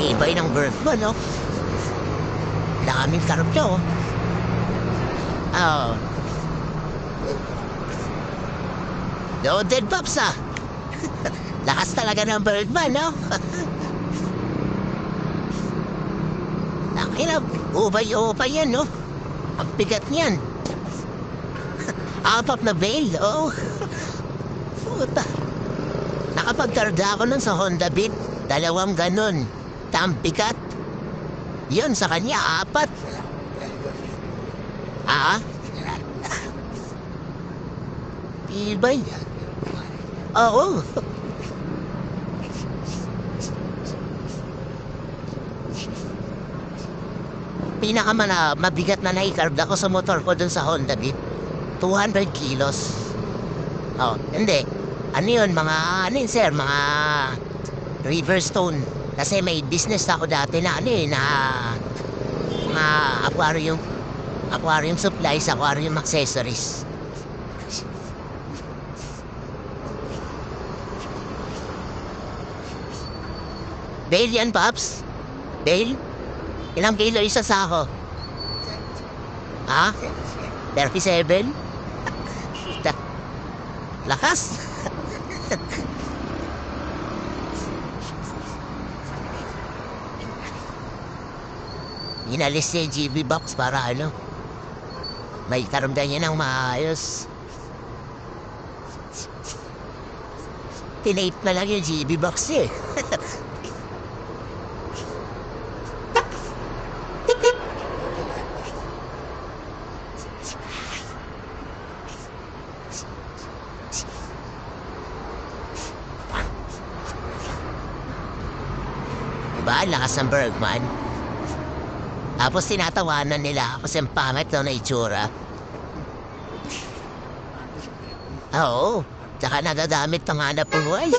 Ibay ng birth mo, no? Daming karap siya, oh. Oh. Loaded pops, ah. Lakas talaga ng Birdman, no? Nakina, ubay-ubay yan, no? Ang bigat niyan. Apat na bale, oh. Puta. Nakapagkarga ako nun sa Honda Beat. 2 ganon. Tampikat. Yun, sa kanya, 4. Ah? Ibay. Oo. Mabigat na naikarb ako sa motor ko dun sa Honda Beat. 200 kilos. Oh, hindi. Ano yun, ano yun, sir, mga Riverstone. Kasi may business ako dati na mga aquarium supplies, aquarium accessories. Bail yan, Paps? Bail? Ilang kilo isa sako? Ha? 37? Lakas! Inalis niya yung GB box para may karamdam niya ng maayos. Tinape na lang yung GB box niya, eh. Diba? Ang lakas ng Bergman. Tapos tinatawanan nila ako sa pangit daw na itsura. Oo. Tsaka nadadamit ng hanap buhay.